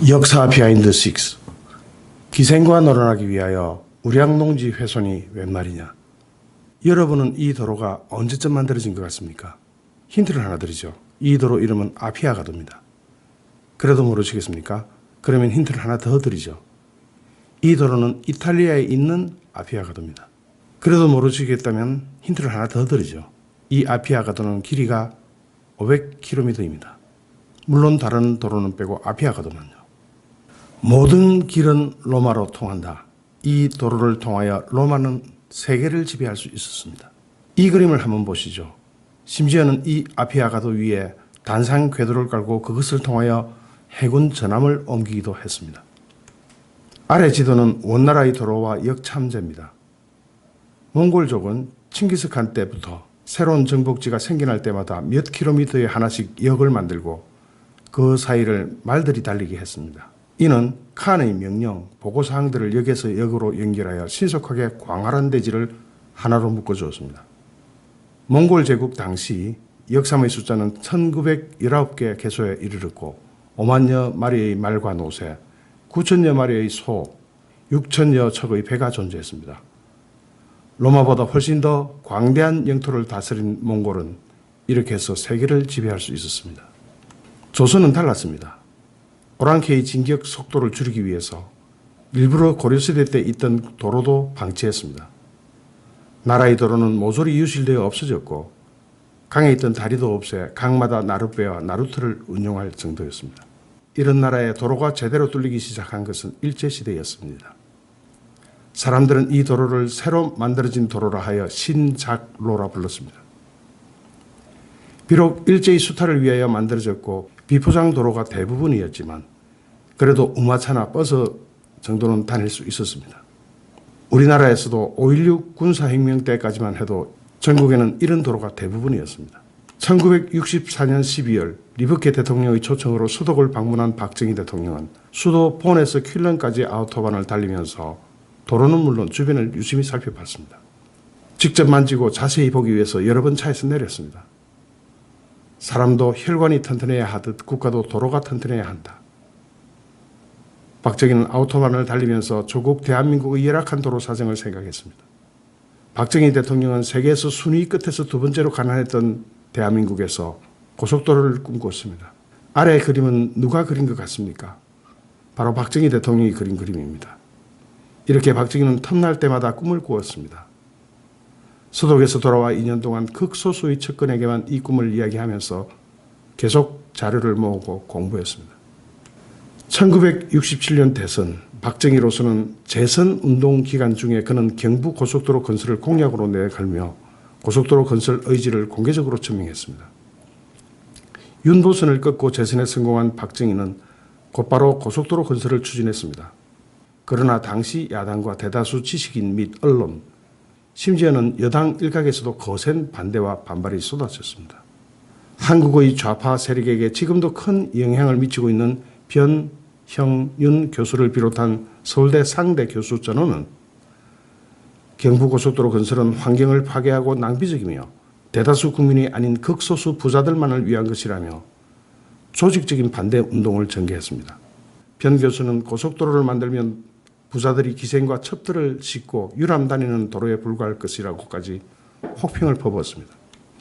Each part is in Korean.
역사 비하인드 6. 기생과 놀아나기 위하여 우량농지 훼손이 웬 말이냐. 여러분은 이 도로가 언제쯤 만들어진 것 같습니까? 힌트를 하나 드리죠. 이 도로 이름은 아피아가도입니다. 그래도 모르시겠습니까? 그러면 힌트를 하나 더 드리죠. 이 도로는 이탈리아에 있는 아피아가도입니다. 그래도 모르시겠다면 힌트를 하나 더 드리죠. 이 아피아가도는 길이가 500km입니다. 물론 다른 도로는 빼고 아피아가도만요. 모든 길은 로마로 통한다. 이 도로를 통하여 로마는 세계를 지배할 수 있었습니다. 이 그림을 한번 보시죠. 심지어는 이 아피아가도 위에 단상 궤도를 깔고 그것을 통하여 해군 전함을 옮기기도 했습니다. 아래 지도는 원나라의 도로와 역참제입니다. 몽골족은 칭기스칸 때부터 새로운 정복지가 생겨날 때마다 몇 킬로미터에 하나씩 역을 만들고 그 사이를 말들이 달리게 했습니다. 이는 칸의 명령, 보고사항들을 역에서 역으로 연결하여 신속하게 광활한 대지를 하나로 묶어주었습니다. 몽골 제국 당시 역삼의 숫자는 1919개 개소에 이르렀고 5만여 마리의 말과 노새, 9천여 마리의 소, 6천여 척의 배가 존재했습니다. 로마보다 훨씬 더 광대한 영토를 다스린 몽골은 이렇게 해서 세계를 지배할 수 있었습니다. 조선은 달랐습니다. 오랑캐의 진격 속도를 줄이기 위해서 일부러 고려시대 때 있던 도로도 방치했습니다. 나라의 도로는 모조리 유실되어 없어졌고 강에 있던 다리도 없애 강마다 나룻배와 나루터를 운용할 정도였습니다. 이런 나라의 도로가 제대로 뚫리기 시작한 것은 일제시대였습니다. 사람들은 이 도로를 새로 만들어진 도로라 하여 신작로라 불렀습니다. 비록 일제의 수탈을 위하여 만들어졌고 비포장 도로가 대부분이었지만 그래도 우마차나 버스 정도는 다닐 수 있었습니다. 우리나라에서도 5.16 군사혁명 때까지만 해도 전국에는 이런 도로가 대부분이었습니다. 1964년 12월 리버케 대통령의 초청으로 수도를 방문한 박정희 대통령은 수도 본에서 퀼런까지 아우토반을 달리면서 도로는 물론 주변을 유심히 살펴봤습니다. 직접 만지고 자세히 보기 위해서 여러 번 차에서 내렸습니다. 사람도 혈관이 튼튼해야 하듯 국가도 도로가 튼튼해야 한다. 박정희는 아우토반을 달리면서 조국 대한민국의 열악한 도로 사정을 생각했습니다. 박정희 대통령은 세계에서 순위 끝에서 두 번째로 가난했던 대한민국에서 고속도로를 꿈꿨습니다. 아래 그림은 누가 그린 것 같습니까? 바로 박정희 대통령이 그린 그림입니다. 이렇게 박정희는 틈날 때마다 꿈을 꾸었습니다. 서독에서 돌아와 2년 동안 극소수의 측근에게만 이 꿈을 이야기하면서 계속 자료를 모으고 공부했습니다. 1967년 대선, 박정희로서는 재선 운동 기간 중에 그는 경부 고속도로 건설을 공약으로 내걸며 고속도로 건설 의지를 공개적으로 증명했습니다. 윤도선을 꺾고 재선에 성공한 박정희는 곧바로 고속도로 건설을 추진했습니다. 그러나 당시 야당과 대다수 지식인 및 언론, 심지어는 여당 일각에서도 거센 반대와 반발이 쏟아졌습니다. 한국의 좌파 세력에게 지금도 큰 영향을 미치고 있는 변형윤 교수를 비롯한 서울대 상대 교수 전원은 경부고속도로 건설은 환경을 파괴하고 낭비적이며 대다수 국민이 아닌 극소수 부자들만을 위한 것이라며 조직적인 반대 운동을 전개했습니다. 변 교수는 고속도로를 만들면 부자들이 기생과 첩들을 싣고 유람 다니는 도로에 불과할 것이라고까지 혹평을 퍼부었습니다.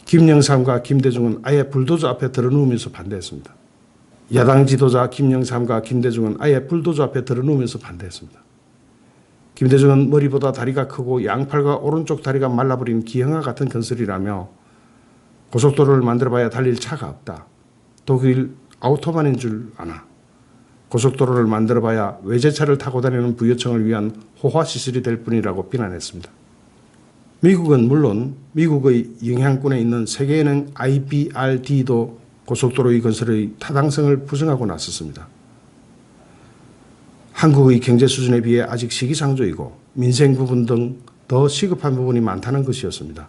김영삼과 김대중은 아예 불도저 앞에 들어누우면서 반대했습니다. 야당 지도자 김영삼과 김대중은 아예 불도저 앞에 들어누우면서 반대했습니다. 김대중은 머리보다 다리가 크고 양팔과 오른쪽 다리가 말라버린 기형아 같은 건설이라며 고속도로를 만들어봐야 달릴 차가 없다. 독일 아우토반인 줄 아나. 고속도로를 만들어봐야 외제차를 타고 다니는 부여층을 위한 호화시설이 될 뿐이라고 비난했습니다. 미국은 물론 미국의 영향권에 있는 세계은행 IBRD도 고속도로의 건설의 타당성을 부정하고 나섰습니다. 한국의 경제 수준에 비해 아직 시기상조이고 민생 부분 등 더 시급한 부분이 많다는 것이었습니다.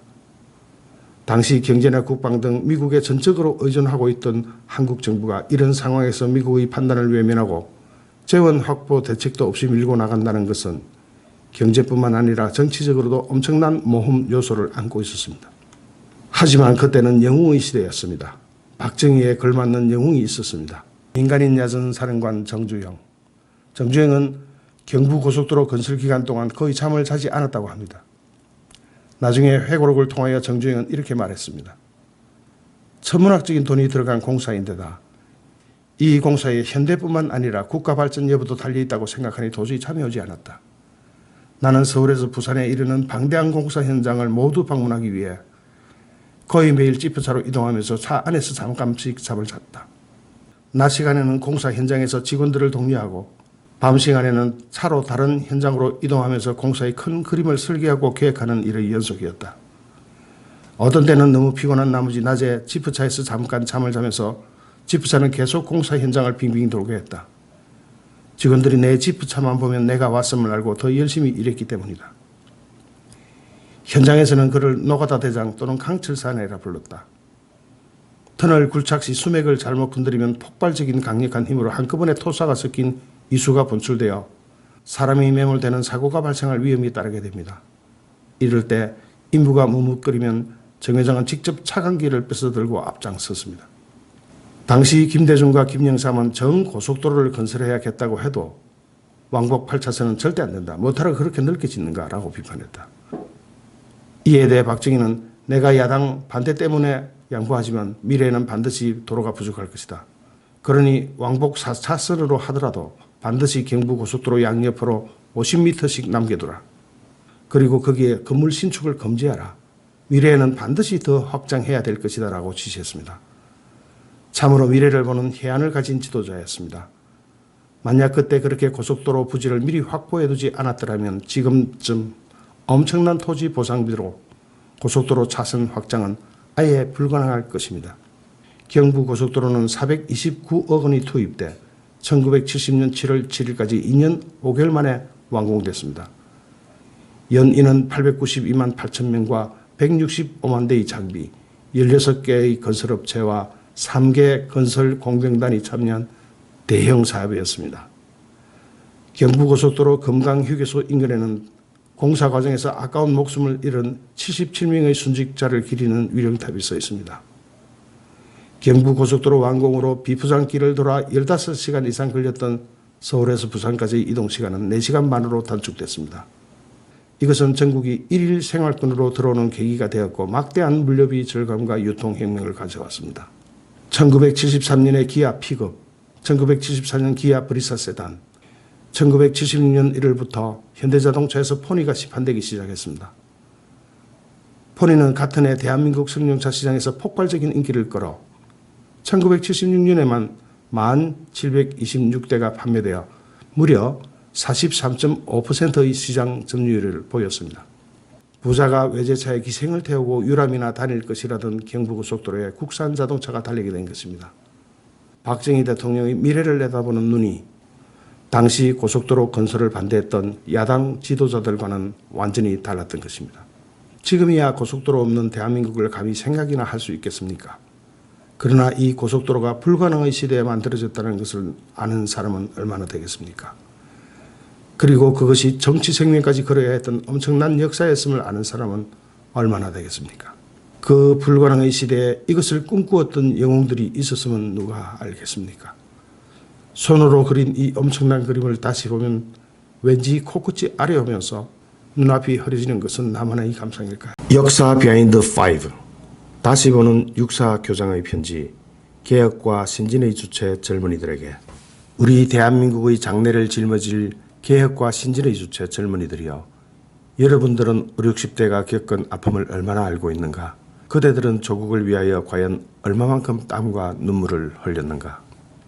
당시 경제나 국방 등 미국에 전적으로 의존하고 있던 한국 정부가 이런 상황에서 미국의 판단을 외면하고 재원 확보 대책도 없이 밀고 나간다는 것은 경제뿐만 아니라 정치적으로도 엄청난 모험 요소를 안고 있었습니다. 하지만 그때는 영웅의 시대였습니다. 박정희에 걸맞는 영웅이 있었습니다. 민간인 야전 사령관 정주영. 정주영은 경부고속도로 건설 기간 동안 거의 잠을 자지 않았다고 합니다. 나중에 회고록을 통하여 정주영은 이렇게 말했습니다. 천문학적인 돈이 들어간 공사인데다 이 공사에 현대뿐만 아니라 국가 발전 여부도 달려있다고 생각하니 도저히 잠이 오지 않았다. 나는 서울에서 부산에 이르는 방대한 공사 현장을 모두 방문하기 위해 거의 매일 지프차로 이동하면서 차 안에서 잠깐씩 잠을 잤다. 낮 시간에는 공사 현장에서 직원들을 독려하고 밤 시간에는 차로 다른 현장으로 이동하면서 공사의 큰 그림을 설계하고 계획하는 일의 연속이었다. 어떤 때는 너무 피곤한 나머지 낮에 지프차에서 잠깐 잠을 자면서 지프차는 계속 공사 현장을 빙빙 돌게 했다. 직원들이 내 지프차만 보면 내가 왔음을 알고 더 열심히 일했기 때문이다. 현장에서는 그를 노가다 대장 또는 강철사내라 불렀다. 터널 굴착 시 수맥을 잘못 건드리면 폭발적인 강력한 힘으로 한꺼번에 토사가 섞인 이수가 분출되어 사람이 매몰되는 사고가 발생할 위험이 따르게 됩니다. 이럴 때 인부가 머뭇거리면 정 회장은 직접 차관기를 뺏어들고 앞장섰습니다. 당시 김대중과 김영삼은 정고속도로를 건설해야겠다고 해도 왕복 8차선은 절대 안 된다. 뭐하러 그렇게 넓게 짓는가 라고 비판했다. 이에 대해 박정희는 내가 야당 반대 때문에 양보하지만 미래에는 반드시 도로가 부족할 것이다. 그러니 왕복 4차선으로 하더라도 반드시 경부고속도로 양옆으로 50m씩 남겨두라. 그리고 거기에 건물 신축을 금지하라. 미래에는 반드시 더 확장해야 될 것이다 라고 지시했습니다. 참으로 미래를 보는 해안을 가진 지도자였습니다. 만약 그때 그렇게 고속도로 부지를 미리 확보해두지 않았더라면 지금쯤 엄청난 토지 보상비로 고속도로 차선 확장은 아예 불가능할 것입니다. 경부고속도로는 429억 원이 투입돼 1970년 7월 7일까지 2년 5개월 만에 완공됐습니다. 연인은 892만 8천 명과 165만 대의 장비, 16개의 건설업체와 3개 건설 공병단이 참여한 대형 사업이었습니다. 경부고속도로 금강휴게소 인근에는 공사 과정에서 아까운 목숨을 잃은 77명의 순직자를 기리는 위령탑이 서 있습니다. 경부고속도로 완공으로 비포장길을 돌아 15시간 이상 걸렸던 서울에서 부산까지의 이동시간은 4시간 반으로 단축됐습니다. 이것은 전국이 1일 생활권으로 들어오는 계기가 되었고 막대한 물류비 절감과 유통혁명을 가져왔습니다. 1973년에 기아 픽업, 1974년 기아 브리사 세단, 1976년 1월부터 현대자동차에서 포니가 시판되기 시작했습니다. 포니는 같은 해 대한민국 승용차 시장에서 폭발적인 인기를 끌어 1976년에만 1726대가 판매되어 무려 43.5%의 시장 점유율을 보였습니다. 부자가 외제차에 기생을 태우고 유람이나 다닐 것이라던 경부고속도로에 국산 자동차가 달리게 된 것입니다. 박정희 대통령의 미래를 내다보는 눈이 당시 고속도로 건설을 반대했던 야당 지도자들과는 완전히 달랐던 것입니다. 지금이야 고속도로 없는 대한민국을 감히 생각이나 할 수 있겠습니까? 그러나 이 고속도로가 불가능의 시대에 만들어졌다는 것을 아는 사람은 얼마나 되겠습니까? 그리고 그것이 정치 생명까지 걸어야 했던 엄청난 역사였음을 아는 사람은 얼마나 되겠습니까? 그 불가능의 시대에 이것을 꿈꾸었던 영웅들이 있었으면 누가 알겠습니까? 손으로 그린 이 엄청난 그림을 다시 보면 왠지 코끝이 아려오면서 눈앞이 흐려지는 것은 나만의 감상일까요? 역사 비하인드 5. 다시 보는 육사 교장의 편지. 개혁과 신진의 주체 젊은이들에게. 우리 대한민국의 장래를 짊어질 개혁과 신진의 주체 젊은이들이여, 여러분들은 5, 60대가 겪은 아픔을 얼마나 알고 있는가? 그대들은 조국을 위하여 과연 얼마만큼 땀과 눈물을 흘렸는가?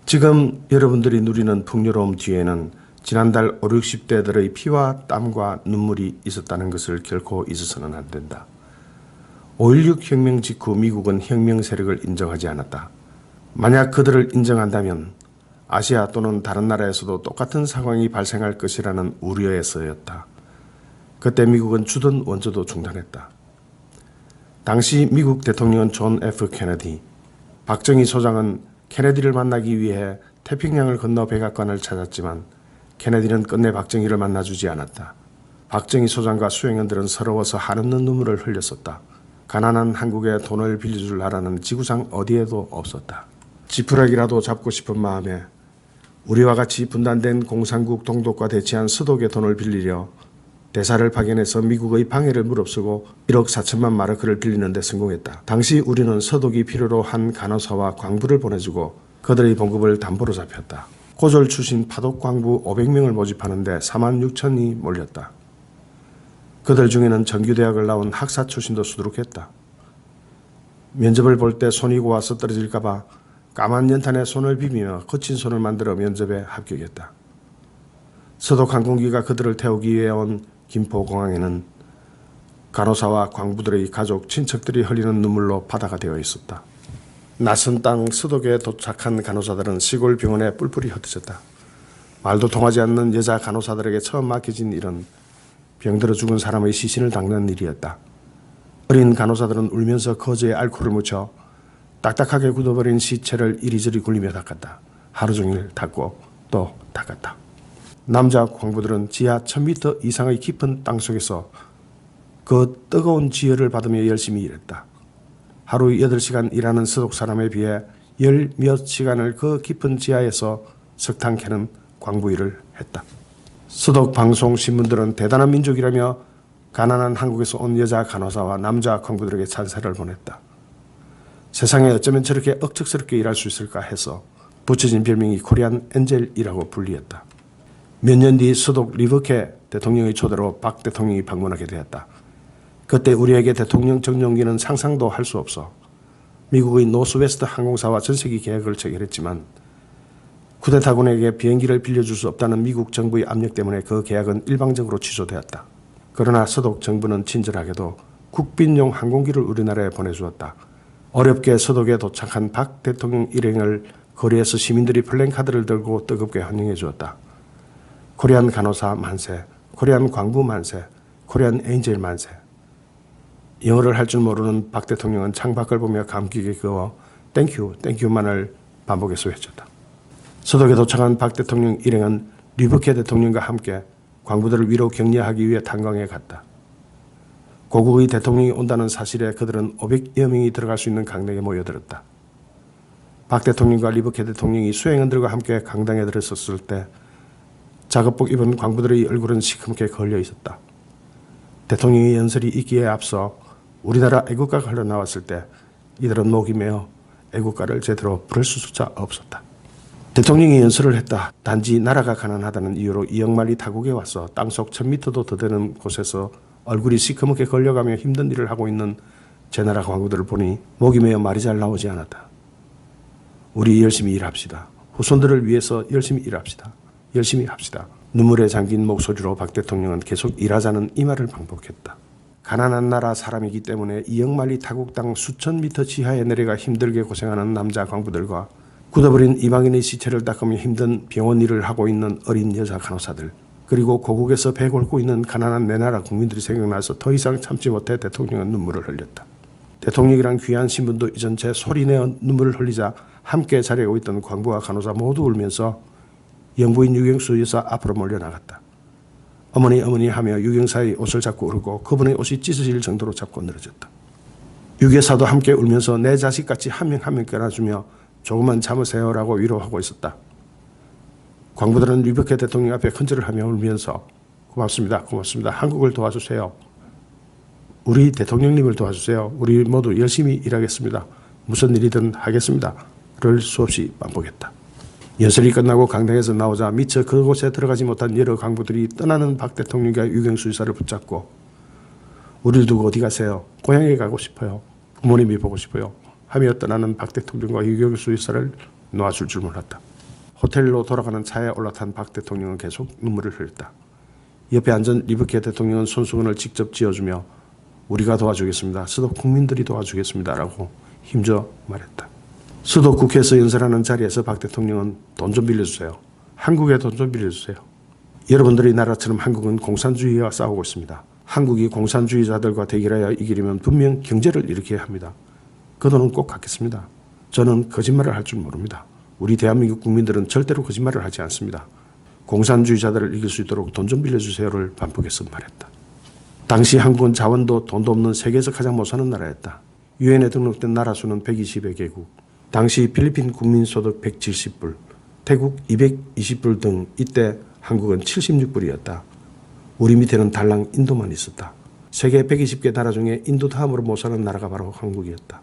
지금 여러분들이 누리는 풍요로움 뒤에는 지난달 5, 60대들의 피와 땀과 눈물이 있었다는 것을 결코 잊어서는 안 된다. 5.16 혁명 직후 미국은 혁명 세력을 인정하지 않았다. 만약 그들을 인정한다면 아시아 또는 다른 나라에서도 똑같은 상황이 발생할 것이라는 우려에서였다. 그때 미국은 주던 원조도 중단했다. 당시 미국 대통령은 존 F. 케네디, 박정희 소장은 케네디를 만나기 위해 태평양을 건너 백악관을 찾았지만 케네디는 끝내 박정희를 만나주지 않았다. 박정희 소장과 수행원들은 서러워서 한없는 눈물을 흘렸었다. 가난한 한국에 돈을 빌려줄 나라는 지구상 어디에도 없었다. 지푸라기라도 잡고 싶은 마음에 우리와 같이 분단된 공산국 동독과 대치한 서독의 돈을 빌리려 대사를 파견해서 미국의 방해를 무릅쓰고 1억 4천만 마르크를 빌리는 데 성공했다. 당시 우리는 서독이 필요로 한 간호사와 광부를 보내주고 그들의 봉급을 담보로 잡혔다. 고졸 출신 파독 광부 500명을 모집하는데 4만 6천이 몰렸다. 그들 중에는 정규대학을 나온 학사 출신도 수두룩했다. 면접을 볼 때 손이 고와서 떨어질까 봐 까만 연탄에 손을 비비며 거친 손을 만들어 면접에 합격했다. 서독 항공기가 그들을 태우기 위해 온 김포공항에는 간호사와 광부들의 가족, 친척들이 흘리는 눈물로 바다가 되어 있었다. 낯선 땅 서독에 도착한 간호사들은 시골 병원에 뿔뿔이 흩어졌다. 말도 통하지 않는 여자 간호사들에게 처음 맡겨진 일은 병들어 죽은 사람의 시신을 닦는 일이었다. 어린 간호사들은 울면서 거즈에 알코올을 묻혀 딱딱하게 굳어버린 시체를 이리저리 굴리며 닦았다. 하루 종일 닦고 또 닦았다. 남자 광부들은 지하 1000m 이상의 깊은 땅속에서 그 뜨거운 지혈을 받으며 열심히 일했다. 하루 8시간 일하는 서독 사람에 비해 10몇 시간을 그 깊은 지하에서 석탄 캐는 광부 일을 했다. 서독 방송 신문들은 대단한 민족이라며 가난한 한국에서 온 여자 간호사와 남자 광부들에게 찬사를 보냈다. 세상에 어쩌면 저렇게 억척스럽게 일할 수 있을까 해서 붙여진 별명이 코리안 엔젤이라고 불리었다. 몇 년 뒤 서독 리버케 대통령의 초대로 박 대통령이 방문하게 되었다. 그때 우리에게 대통령 정용기는 상상도 할 수 없어 미국의 노스웨스트 항공사와 전세기 계약을 체결했지만 쿠데타군에게 비행기를 빌려줄 수 없다는 미국 정부의 압력 때문에 그 계약은 일방적으로 취소되었다. 그러나 서독 정부는 친절하게도 국빈용 항공기를 우리나라에 보내주었다. 어렵게 서독에 도착한 박 대통령 일행을 거리에서 시민들이 플랜카드를 들고 뜨겁게 환영해 주었다. 코리안 간호사 만세, 코리안 광부 만세, 코리안 엔젤 만세. 영어를 할 줄 모르는 박 대통령은 창밖을 보며 감격에 겨워 땡큐, 땡큐만을 반복해서 외쳤다. 서독에 도착한 박 대통령 일행은 리버케 대통령과 함께 광부들을 위로 격려하기 위해 탄광에 갔다. 고국의 대통령이 온다는 사실에 그들은 500여 명이 들어갈 수 있는 강당에 모여들었다. 박 대통령과 리버케 대통령이 수행원들과 함께 강당에 들어섰을 때 작업복 입은 광부들의 얼굴은 시커멓게 걸려 있었다. 대통령의 연설이 있기에 앞서 우리나라 애국가가 흘러나왔을 때 이들은 목이 메어 애국가를 제대로 부를 수조차 없었다. 대통령이 연설을 했다. 단지 나라가 가난하다는 이유로 2억 마리 타국에 와서 땅속 1000m도 더 되는 곳에서 얼굴이 시커멓게 걸려가며 힘든 일을 하고 있는 제 나라 광부들을 보니 목이 메어 말이 잘 나오지 않았다. 우리 열심히 일합시다. 후손들을 위해서 열심히 일합시다. 열심히 합시다. 눈물에 잠긴 목소리로 박 대통령은 계속 일하자는 이 말을 반복했다. 가난한 나라 사람이기 때문에 2억 마리 타국 땅 수천 미터 지하에 내려가 힘들게 고생하는 남자 광부들과 굳어버린 이방인의 시체를 닦으며 힘든 병원 일을 하고 있는 어린 여자 간호사들, 그리고 고국에서 배 곪고 있는 가난한 내 나라 국민들이 생각나서 더 이상 참지 못해 대통령은 눈물을 흘렸다. 대통령이란 귀한 신분도 잊은 채 소리내어 눈물을 흘리자 함께 자리에 있던 광부와 간호사 모두 울면서 영부인 유경수 여사 앞으로 몰려나갔다. 어머니 어머니 하며 유경사의 옷을 잡고 울고 그분의 옷이 찢어질 정도로 잡고 늘어졌다. 유교사도 함께 울면서 내 자식같이 한 명 한 명 껴안아주며 조금만 참으세요라고 위로하고 있었다. 광부들은 리버케 대통령 앞에 큰절을 하며 울면서 고맙습니다. 고맙습니다. 한국을 도와주세요. 우리 대통령님을 도와주세요. 우리 모두 열심히 일하겠습니다. 무슨 일이든 하겠습니다. 를 수없이 반복했다. 연설이 끝나고 강당에서 나오자 미처 그곳에 들어가지 못한 여러 광부들이 떠나는 박 대통령과 유경수 여사를 붙잡고 우리를 두고 어디 가세요? 고향에 가고 싶어요. 부모님이 보고 싶어요. 하며 떠나는 박 대통령과 유경수 여사를 놓아줄 줄 몰랐다. 호텔로 돌아가는 차에 올라탄 박 대통령은 계속 눈물을 흘렸다. 옆에 앉은 리버케 대통령은 손수건을 직접 쥐어주며 우리가 도와주겠습니다. 서독 국민들이 도와주겠습니다. 라고 힘줘 말했다. 서독 국회에서 연설하는 자리에서 박 대통령은 돈 좀 빌려주세요. 한국에 돈 좀 빌려주세요. 여러분들의 나라처럼 한국은 공산주의와 싸우고 있습니다. 한국이 공산주의자들과 대결하여 이기려면 분명 경제를 일으켜야 합니다. 그 돈은 꼭 갚겠습니다. 저는 거짓말을 할 줄 모릅니다. 우리 대한민국 국민들은 절대로 거짓말을 하지 않습니다. 공산주의자들을 이길 수 있도록 돈 좀 빌려주세요를 반복해서 말했다. 당시 한국은 자원도 돈도 없는 세계에서 가장 못 사는 나라였다. 유엔에 등록된 나라 수는 120여 개국, 당시 필리핀 국민소득 170불, 태국 220불 등 이때 한국은 76불이었다. 우리 밑에는 달랑 인도만 있었다. 세계 120개 나라 중에 인도 다음으로 못 사는 나라가 바로 한국이었다.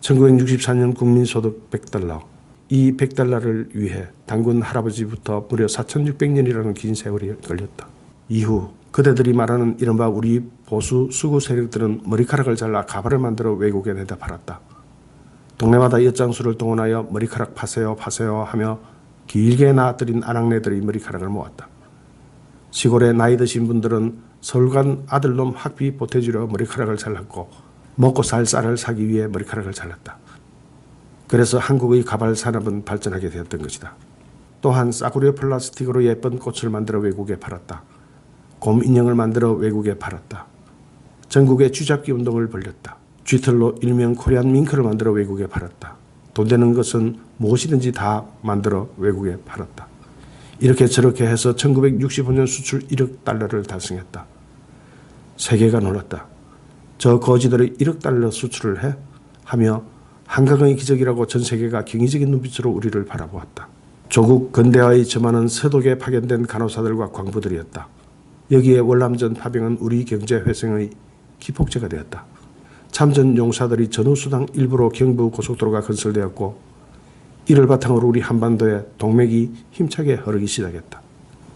1964년 국민소득 100달러, 이 100달러를 위해 단군 할아버지부터 무려 4600년이라는 긴 세월이 걸렸다. 이후 그대들이 말하는 이른바 우리 보수 수구 세력들은 머리카락을 잘라 가발을 만들어 외국에 내다 팔았다. 동네마다 엿장수를 동원하여 머리카락 파세요 파세요 하며 길게 나들인 아낙네들이 머리카락을 모았다. 시골에 나이 드신 분들은 서울 간 아들놈 학비 보태주려 머리카락을 잘랐고 먹고 살 쌀을 사기 위해 머리카락을 잘랐다. 그래서 한국의 가발 산업은 발전하게 되었던 것이다. 또한 싸구려 플라스틱으로 예쁜 꽃을 만들어 외국에 팔았다. 곰 인형을 만들어 외국에 팔았다. 전국에 쥐잡기 운동을 벌였다. 쥐털로 일명 코리안 밍크를 만들어 외국에 팔았다. 돈 되는 것은 무엇이든지 다 만들어 외국에 팔았다. 이렇게 저렇게 해서 1965년 수출 1억 달러를 달성했다. 세계가 놀랐다. 저 거지들이 1억 달러 수출을 해? 하며 한강의 기적이라고 전 세계가 경이적인 눈빛으로 우리를 바라보았다. 조국 근대화의 저만은 서독에 파견된 간호사들과 광부들이었다. 여기에 월남전 파병은 우리 경제 회생의 기폭제가 되었다. 참전 용사들이 전후수당 일부로 경부 고속도로가 건설되었고 이를 바탕으로 우리 한반도에 동맥이 힘차게 흐르기 시작했다.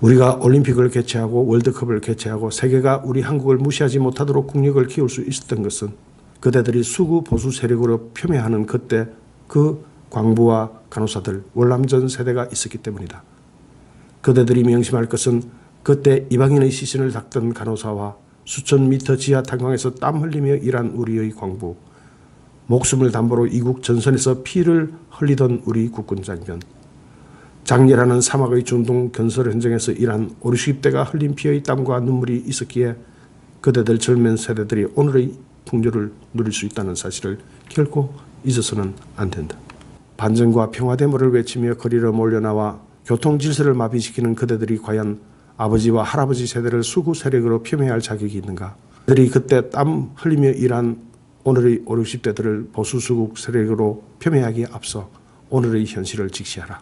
우리가 올림픽을 개최하고 월드컵을 개최하고 세계가 우리 한국을 무시하지 못하도록 국력을 키울 수 있었던 것은 그대들이 수구 보수 세력으로 표명하는 그때 그 광부와 간호사들 월남전 세대가 있었기 때문이다. 그대들이 명심할 것은 그때 이방인의 시선을 닦던 간호사와 수천 미터 지하 탄광에서 땀 흘리며 일한 우리의 광부, 목숨을 담보로 이국 전선에서 피를 흘리던 우리 국군 장병, 장렬하는 사막의 중동 건설 현장에서 일한 50대가 흘린 피의 땀과 눈물이 있었기에 그대들 젊은 세대들이 오늘의 풍요를 누릴 수 있다는 사실을 결코 잊어서는 안 된다. 반전과 평화대모를 외치며 거리로 몰려나와 교통 질서를 마비시키는 그대들이 과연 아버지와 할아버지 세대를 수구 세력으로 폄훼할 자격이 있는가? 그들이 그때 땀 흘리며 일한 오늘의 50, 60대들을 보수 수국 세력으로 폄훼하기에 앞서 오늘의 현실을 직시하라.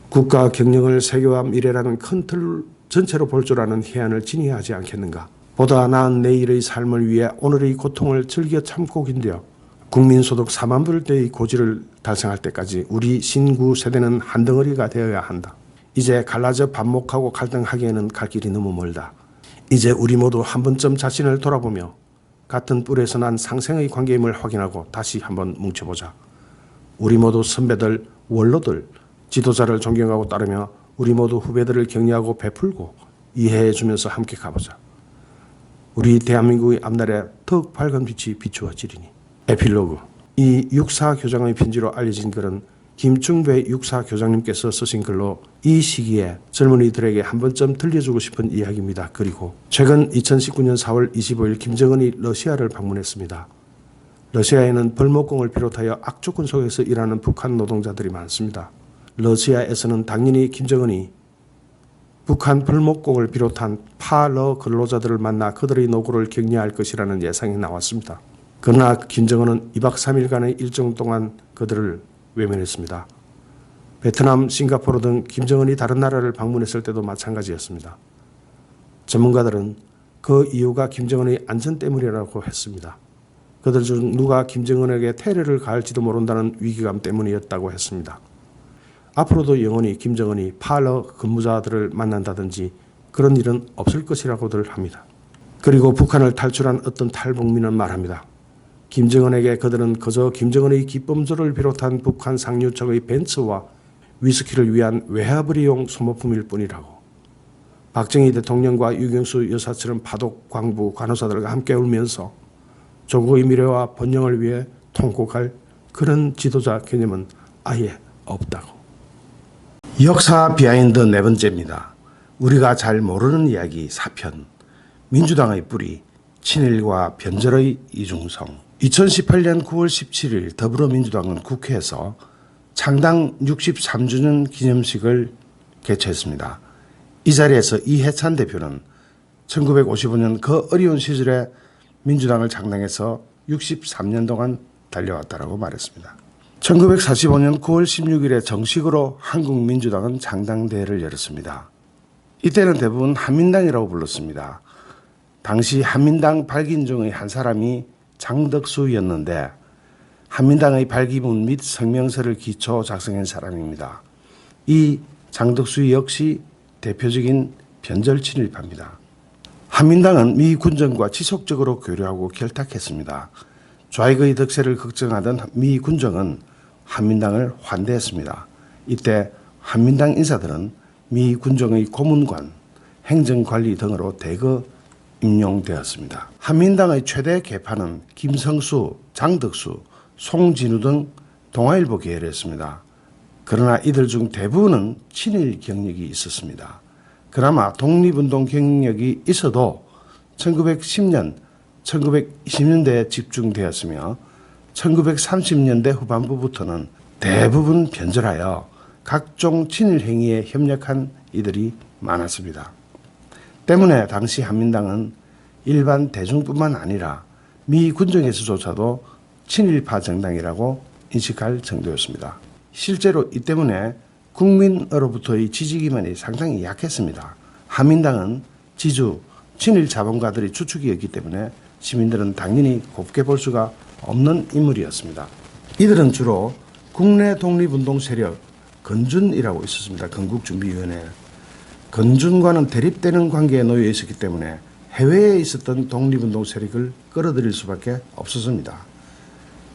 국가 경영을 세계화 미래라는 큰 틀 전체로 볼 줄 아는 해안을 지니야 하지 않겠는가? 보다 나은 내일의 삶을 위해 오늘의 고통을 즐겨 참고 견뎌 국민소득 4만 불대의 고지를 달성할 때까지 우리 신구 세대는 한 덩어리가 되어야 한다. 이제 갈라져 반목하고 갈등하기에는 갈 길이 너무 멀다. 이제 우리 모두 한 번쯤 자신을 돌아보며 같은 뿔에서 난 상생의 관계임을 확인하고 다시 한번 뭉쳐보자. 우리 모두 선배들, 원로들, 지도자를 존경하고 따르며 우리 모두 후배들을 격려하고 베풀고 이해해주면서 함께 가보자. 우리 대한민국의 앞날에 더욱 밝은 빛이 비추어지리니. 에필로그. 이 육사교장의 편지로 알려진 글은 김충배 육사교장님께서 쓰신 글로 이 시기에 젊은이들에게 한 번쯤 들려주고 싶은 이야기입니다. 그리고 최근 2019년 4월 25일 김정은이 러시아를 방문했습니다. 러시아에는 벌목공을 비롯하여 악조건 속에서 일하는 북한 노동자들이 많습니다. 러시아에서는 당연히 김정은이 북한 벌목공을 비롯한 파러 근로자들을 만나 그들의 노고를 격려할 것이라는 예상이 나왔습니다. 그러나 김정은은 2박 3일간의 일정 동안 그들을 외면했습니다. 베트남, 싱가포르 등 김정은이 다른 나라를 방문했을 때도 마찬가지였습니다. 전문가들은 그 이유가 김정은의 안전 때문이라고 했습니다. 그들 중 누가 김정은에게 테러를 가할지도 모른다는 위기감 때문이었다고 했습니다. 앞으로도 영원히 김정은이 파러 근무자들을 만난다든지 그런 일은 없을 것이라고들 합니다. 그리고 북한을 탈출한 어떤 탈북민은 말합니다. 김정은에게 그들은 그저 김정은의 기범조를 비롯한 북한 상류층의 벤츠와 위스키를 위한 외화벌이용 소모품일 뿐이라고. 박정희 대통령과 유경수 여사처럼 파독, 광부, 간호사들과 함께 울면서 조국의 미래와 번영을 위해 통곡할 그런 지도자 개념은 아예 없다고. 역사 비하인드 네 번째입니다. 우리가 잘 모르는 이야기 4편. 민주당의 뿌리, 친일과 변절의 이중성. 2018년 9월 17일 더불어민주당은 국회에서 창당 63주년 기념식을 개최했습니다. 이 자리에서 이해찬 대표는 1955년 그 어려운 시절에 민주당을 창당해서 63년 동안 달려왔다고 말했습니다. 1945년 9월 16일에 정식으로 한국민주당은 창당대회를 열었습니다. 이때는 대부분 한민당이라고 불렀습니다. 당시 한민당 발기인중의 한 사람이 장덕수였는데 한민당의 발기문 및 성명서를 기초 작성한 사람입니다. 이 장덕수 역시 대표적인 변절 친일파입니다. 한민당은 미 군정과 지속적으로 교류하고 결탁했습니다. 좌익의 득세를 걱정하던 미 군정은 한민당을 환대했습니다. 이때 한민당 인사들은 미 군정의 고문관, 행정관리 등으로 대거 임용되었습니다. 한민당의 최대 계파는 김성수, 장덕수, 송진우 등 동아일보 계열이었습니다. 그러나 이들 중 대부분은 친일 경력이 있었습니다. 그나마 독립운동 경력이 있어도 1910년, 1920년대에 집중되었으며 1930년대 후반부부터는 대부분 변절하여 각종 친일 행위에 협력한 이들이 많았습니다. 때문에 당시 한민당은 일반 대중뿐만 아니라 미 군정에서조차도 친일파 정당이라고 인식할 정도였습니다. 실제로 이 때문에 국민으로부터의 지지 기반이 상당히 약했습니다. 한민당은 지주, 친일 자본가들이 주축이었기 때문에 시민들은 당연히 곱게 볼 수가 없는 인물이었습니다. 이들은 주로 국내 독립운동 세력 건준이라고 있었습니다. 건국준비위원회. 건준과는 대립되는 관계에 놓여 있었기 때문에 해외에 있었던 독립운동 세력을 끌어들일 수밖에 없었습니다.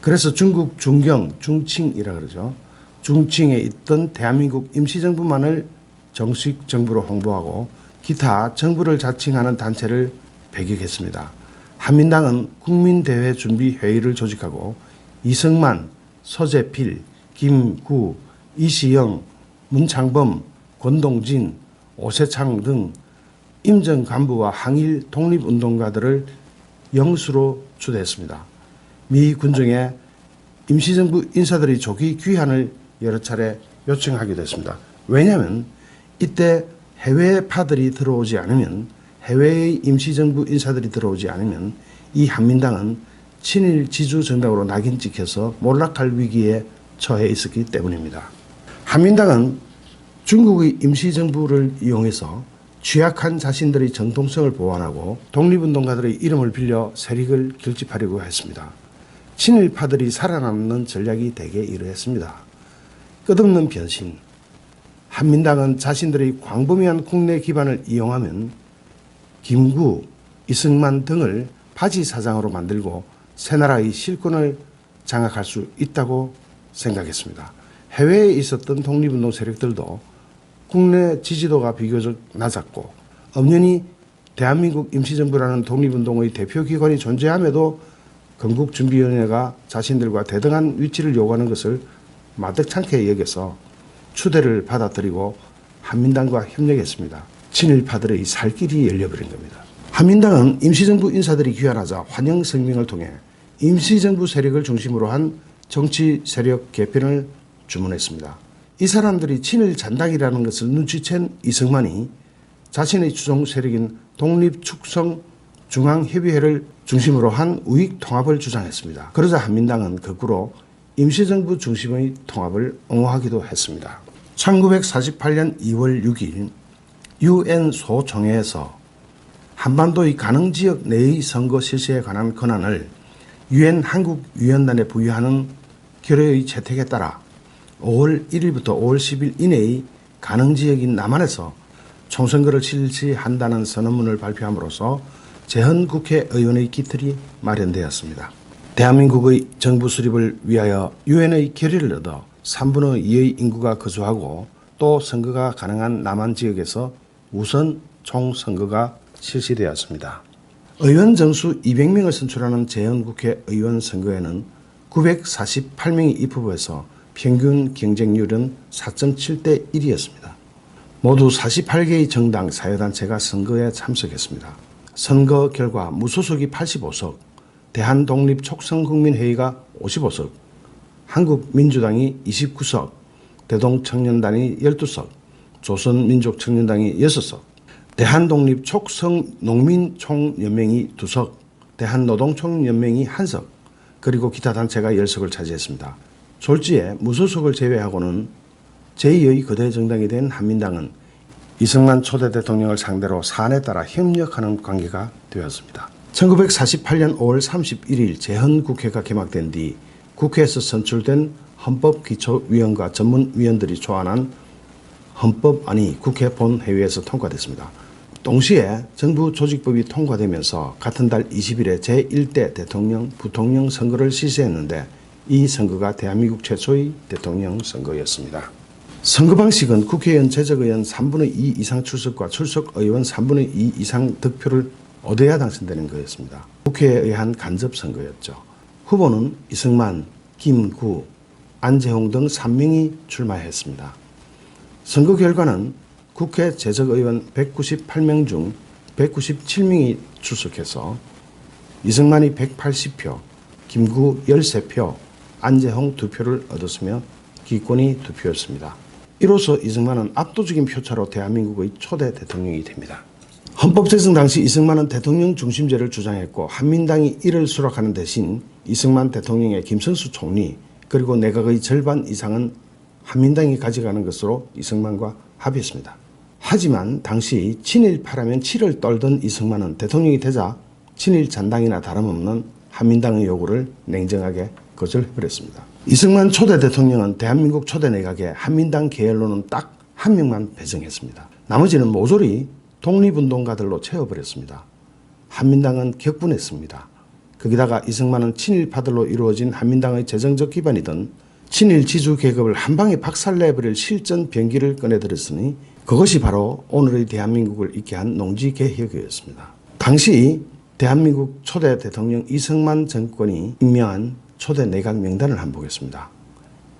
그래서 중국 중경, 중칭이라 그러죠. 중칭에 있던 대한민국 임시정부만을 정식 정부로 홍보하고 기타 정부를 자칭하는 단체를 배격했습니다. 한민당은 국민대회 준비회의를 조직하고 이승만, 서재필, 김구, 이시영, 문창범, 권동진, 오세창 등 임정 간부와 항일 독립운동가들을 영수로 초대했습니다. 미 군정에 임시정부 인사들이 조기 귀환을 여러 차례 요청하기도 했습니다. 왜냐하면 이때 해외파들이 들어오지 않으면 해외의 임시정부 인사들이 들어오지 않으면 이 한민당은 친일 지주 정당으로 낙인 찍혀서 몰락할 위기에 처해 있었기 때문입니다. 한민당은 중국의 임시정부를 이용해서 취약한 자신들의 정통성을 보완하고 독립운동가들의 이름을 빌려 세력을 결집하려고 했습니다. 친일파들이 살아남는 전략이 대개 이러했습니다. 끝없는 변신. 한민당은 자신들의 광범위한 국내 기반을 이용하면 김구, 이승만 등을 바지 사장으로 만들고 새나라의 실권을 장악할 수 있다고 생각했습니다. 해외에 있었던 독립운동 세력들도 국내 지지도가 비교적 낮았고 엄연히 대한민국 임시정부라는 독립운동의 대표기관이 존재함에도 건국준비위원회가 자신들과 대등한 위치를 요구하는 것을 마뜩찮게 여겨서 추대를 받아들이고 한민당과 협력했습니다. 친일파들의 살 길이 열려버린 겁니다. 한민당은 임시정부 인사들이 귀환하자 환영 성명을 통해 임시정부 세력을 중심으로 한 정치 세력 개편을 주문했습니다. 이 사람들이 친일 잔당이라는 것을 눈치챈 이승만이 자신의 추종 세력인 독립축성 중앙협의회를 중심으로 한 우익 통합을 주장했습니다. 그러자 한민당은 거꾸로 임시정부 중심의 통합을 옹호하기도 했습니다. 1948년 2월 6일 UN 소총회에서 한반도의 가능지역 내의 선거 실시에 관한 권한을 UN 한국위원단에 부여하는 결의의 채택에 따라 5월 1일부터 5월 10일 이내의 가능지역인 남한에서 총선거를 실시한다는 선언문을 발표함으로써 재헌국회의원의 기틀이 마련되었습니다. 대한민국의 정부 수립을 위하여 유엔의 결의를 얻어 3분의 2의 인구가 거주하고 또 선거가 가능한 남한 지역에서 우선 총선거가 실시되었습니다. 의원 정수 200명을 선출하는 재헌국회의원 선거에는 948명이 입후보해서 평균 경쟁률은 4.7대 1이었습니다. 모두 48개의 정당 사회단체가 선거에 참석했습니다. 선거 결과 무소속이 85석, 대한독립촉성국민회의가 55석, 한국민주당이 29석, 대동청년단이 12석, 조선민족청년당이 6석, 대한독립촉성농민총연맹이 2석, 대한노동총연맹이 1석, 그리고 기타 단체가 10석을 차지했습니다. 졸지에 무소속을 제외하고는 제2의 거대 정당이 된 한민당은 이승만 초대 대통령을 상대로 사안에 따라 협력하는 관계가 되었습니다. 1948년 5월 31일 재헌국회가 개막된 뒤 국회에서 선출된 헌법기초위원과 전문위원들이 초안한 헌법안이 국회 본회의에서 통과됐습니다. 동시에 정부 조직법이 통과되면서 같은 달 20일에 제1대 대통령, 부통령 선거를 실시했는데 이 선거가 대한민국 최초의 대통령 선거였습니다. 선거 방식은 국회의원, 재적의원 3분의 2 이상 출석과 출석의원 3분의 2 이상 득표를 얻어야 당선되는 거였습니다. 국회에 의한 간접선거였죠. 후보는 이승만, 김구, 안재홍 등 3명이 출마했습니다. 선거 결과는 국회 재적의원 198명 중 197명이 출석해서 이승만이 180표, 김구 13표, 안재홍 2표를 얻었으며 기권이 2표였습니다. 이로써 이승만은 압도적인 표차로 대한민국의 초대 대통령이 됩니다. 헌법 제정 당시 이승만은 대통령 중심제를 주장했고 한민당이 이를 수락하는 대신 이승만 대통령의 김선수 총리 그리고 내각의 절반 이상은 한민당이 가져가는 것으로 이승만과 합의했습니다. 하지만 당시 친일파라면 치를 떨던 이승만은 대통령이 되자 친일 잔당이나 다름없는 한민당의 요구를 냉정하게 거절해버렸습니다. 이승만 초대 대통령은 대한민국 초대 내각에 한민당 계열로는 딱 한 명만 배정했습니다. 나머지는 모조리 독립운동가들로 채워버렸습니다. 한민당은 격분했습니다. 거기다가 이승만은 친일파들로 이루어진 한민당의 재정적 기반이던 친일 지주 계급을 한방에 박살내버릴 실전 병기를 꺼내들었으니 그것이 바로 오늘의 대한민국을 있게 한 농지개혁이었습니다. 당시 대한민국 초대 대통령 이승만 정권이 임명한 초대 내각 명단을 한번 보겠습니다.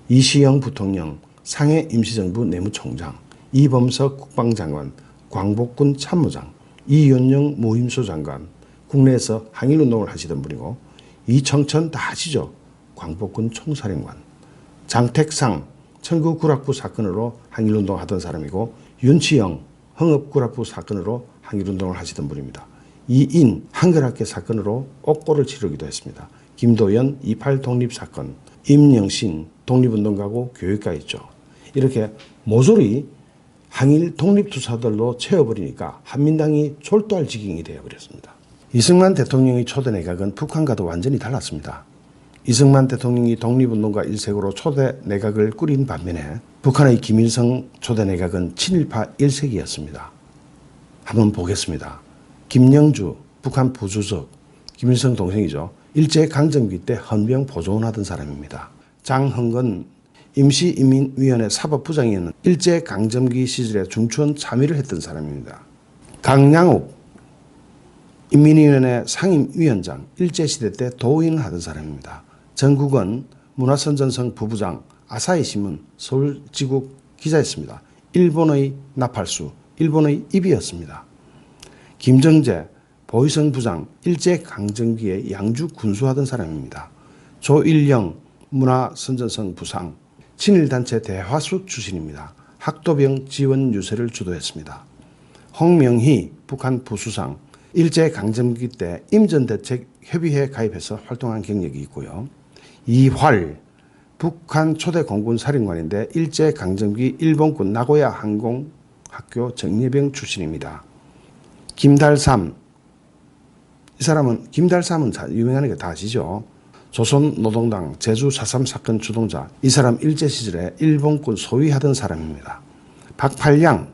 이시영 부통령, 상해 임시정부 내무총장, 이범석 국방장관, 광복군 참모장, 이윤영 무임수 장관, 국내에서 항일운동을 하시던 분이고 이청천 다 아시죠? 광복군 총사령관, 장택상 천구구락부 사건으로 항일운동 하던 사람이고 윤치영 흥업구락부 사건으로 항일운동을 하시던 분입니다. 이인 한글학계 사건으로 옥고를 치르기도 했습니다. 김도연 28 독립사건, 임영신 독립운동가고 교육가였죠. 이렇게 모조리 항일 독립투사들로 채워버리니까 한민당이 졸도할 지경이 되어버렸습니다. 이승만 대통령의 초대 내각은 북한과도 완전히 달랐습니다. 이승만 대통령이 독립운동가 일색으로 초대 내각을 꾸린 반면에 북한의 김일성 초대 내각은 친일파 일색이었습니다. 한번 보겠습니다. 김영주 북한 부주석, 김일성 동생이죠. 일제강점기 때 헌병 보조원하던 사람입니다. 장흥건 임시인민위원회 사법부장이었는 일제강점기 시절에 중추원 참의를 했던 사람입니다. 강양옥 인민위원회 상임위원장 일제시대 때 도인을 하던 사람입니다. 정국원 문화선전성 부부장 아사히신문 서울지국 기자였습니다. 일본의 나팔수, 일본의 입이었습니다. 김정재 보위성 부장 일제강점기에 양주 군수하던 사람입니다. 조일영 문화선전성 부상 친일단체 대화수 출신입니다. 학도병 지원 유세를 주도했습니다. 홍명희 북한 부수상 일제강점기 때 임전대책협의회에 가입해서 활동한 경력이 있고요. 이활 북한 초대 공군 사령관인데 일제강점기 일본군 나고야 항공학교 정예병 출신입니다. 김달삼 이 사람은 김달삼은 유명한 게 다 아시죠? 조선노동당 제주 4.3 사건 주동자 이 사람 일제시절에 일본군 소위하던 사람입니다. 박팔량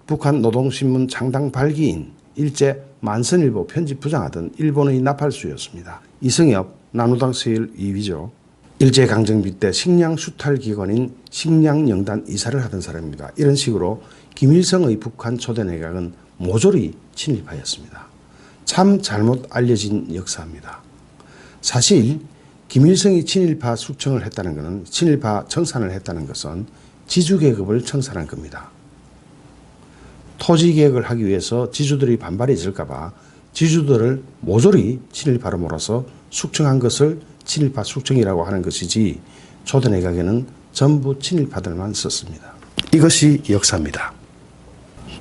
북한 노동신문 창당 발기인 일제 만선일보 편집부장하던 일본의 나팔수였습니다. 이승엽 나누당 서열 2위죠. 일제강점기 때 식량 수탈기관인 식량영단 이사를 하던 사람입니다. 이런 식으로 김일성의 북한 초대 내각은 모조리 친일파였습니다. 참 잘못 알려진 역사입니다. 사실 김일성이 친일파 숙청을 했다는 것은 친일파 청산을 했다는 것은 지주계급을 청산한 겁니다. 토지개혁을 하기 위해서 지주들이 반발이 있을까 봐 지주들을 모조리 친일파로 몰아서 숙청한 것을 친일파 숙청이라고 하는 것이지 초대 내각에는 전부 친일파들만 썼습니다. 이것이 역사입니다.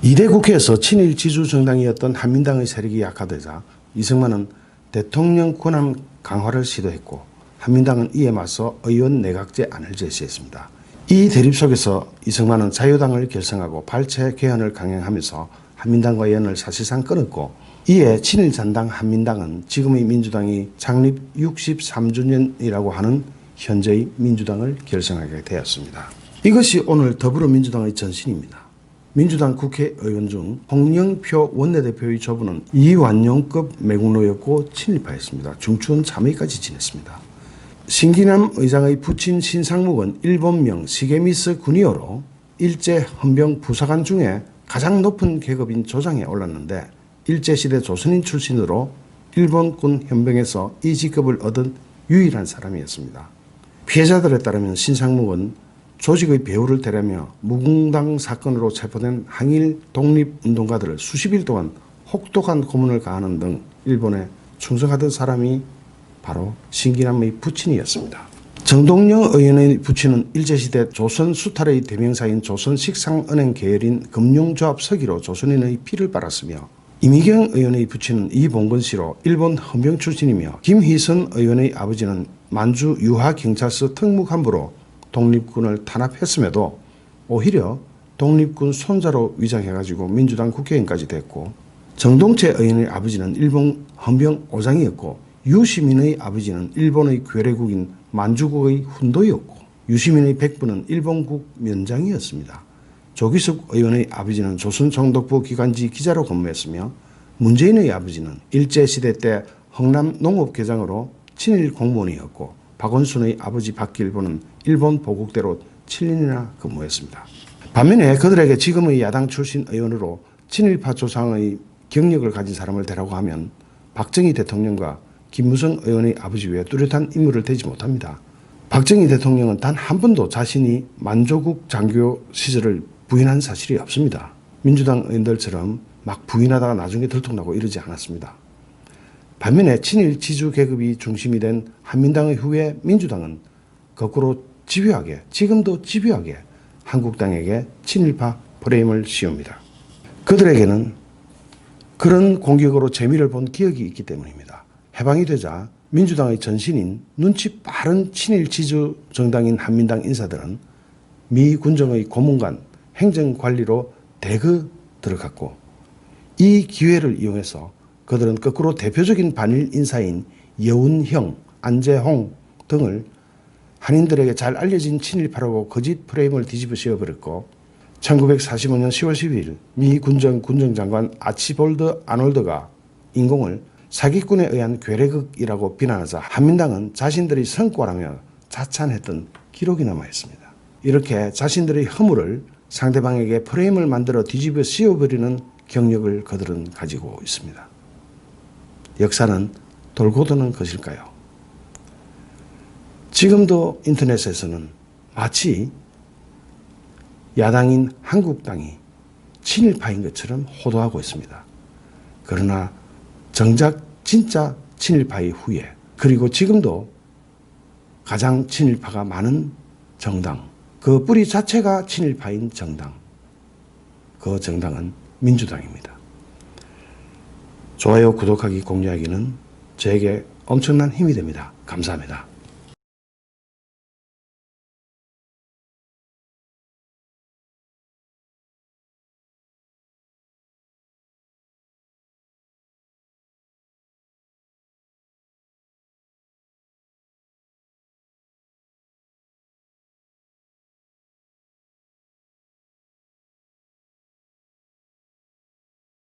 2대 국회에서 친일 지주 정당이었던 한민당의 세력이 약화되자 이승만은 대통령 권한 강화를 시도했고 한민당은 이에 맞서 의원 내각제 안을 제시했습니다. 이 대립 속에서 이승만은 자유당을 결성하고 발췌 개헌을 강행하면서 한민당과의 연을 사실상 끊었고, 이에 친일 잔당 한민당은 지금의 민주당이 창립 63주년이라고 하는 현재의 민주당을 결성하게 되었습니다. 이것이 오늘 더불어민주당의 전신입니다. 민주당 국회의원 중 홍영표 원내대표의 조부는 이완용급 매국노였고 친일파였습니다. 중추원 참의까지 지냈습니다. 신기남 의장의 부친 신상묵은 일본명 시게미스 군이어로 일제 헌병 부사관 중에 가장 높은 계급인 조장에 올랐는데, 일제시대 조선인 출신으로 일본군 헌병에서 이 직급을 얻은 유일한 사람이었습니다. 피해자들에 따르면 신상묵은 조직의 배후를 대라며 무궁당 사건으로 체포된 항일 독립운동가들을 수십일 동안 혹독한 고문을 가하는 등 일본에 충성하던 사람이 바로 신기남의 부친이었습니다. 정동영 의원의 부친은 일제시대 조선 수탈의 대명사인 조선식상은행 계열인 금융조합 서기로 조선인의 피를 빨았으며, 이미경 의원의 부친은 이봉건 씨로 일본 헌병 출신이며, 김희선 의원의 아버지는 만주 유하경찰서 특무간부로 독립군을 탄압했음에도 오히려 독립군 손자로 위장해가지고 민주당 국회의원까지 됐고, 정동채 의원의 아버지는 일본 헌병 오장이었고, 유시민의 아버지는 일본의 괴뢰국인 만주국의 훈도였고, 유시민의 백부는 일본국 면장이었습니다. 조기숙 의원의 아버지는 조선총독부 기관지 기자로 근무했으며, 문재인의 아버지는 일제시대 때 흥남 농업계장으로 친일 공무원이었고, 박원순의 아버지 박길보는 일본 보국대로 7년이나 근무했습니다. 반면에 그들에게 지금의 야당 출신 의원으로 친일파 조상의 경력을 가진 사람을 대라고 하면 박정희 대통령과 김무성 의원의 아버지 외에 뚜렷한 인물을 대지 못합니다. 박정희 대통령은 단 한 번도 자신이 만조국 장교 시절을 부인한 사실이 없습니다. 민주당 의원들처럼 막 부인하다가 나중에 들통나고 이러지 않았습니다. 반면에 친일 지주 계급이 중심이 된 한민당의 후에 민주당은 거꾸로 집요하게, 지금도 집요하게 한국당에게 친일파 프레임을 씌웁니다. 그들에게는 그런 공격으로 재미를 본 기억이 있기 때문입니다. 해방이 되자 민주당의 전신인 눈치 빠른 친일 지주 정당인 한민당 인사들은 미 군정의 고문관, 행정관리로 대거 들어갔고, 이 기회를 이용해서 그들은 거꾸로 대표적인 반일 인사인 여운형, 안재홍 등을 한인들에게 잘 알려진 친일파라고 거짓 프레임을 뒤집어 씌워버렸고, 1945년 10월 12일 미 군정장관 아치볼드 아놀드가 인공을 사기꾼에 의한 괴뢰극이라고 비난하자 한민당은 자신들의 성과라며 자찬했던 기록이 남아있습니다. 이렇게 자신들의 허물을 상대방에게 프레임을 만들어 뒤집어 씌워버리는 경력을 그들은 가지고 있습니다. 역사는 돌고 도는 것일까요? 지금도 인터넷에서는 마치 야당인 한국당이 친일파인 것처럼 호도하고 있습니다. 그러나 정작 진짜 친일파의 후예, 그리고 지금도 가장 친일파가 많은 정당, 그 뿌리 자체가 친일파인 정당, 그 정당은 민주당입니다. 좋아요, 구독하기, 공유하기는 저에게 엄청난 힘이 됩니다. 감사합니다.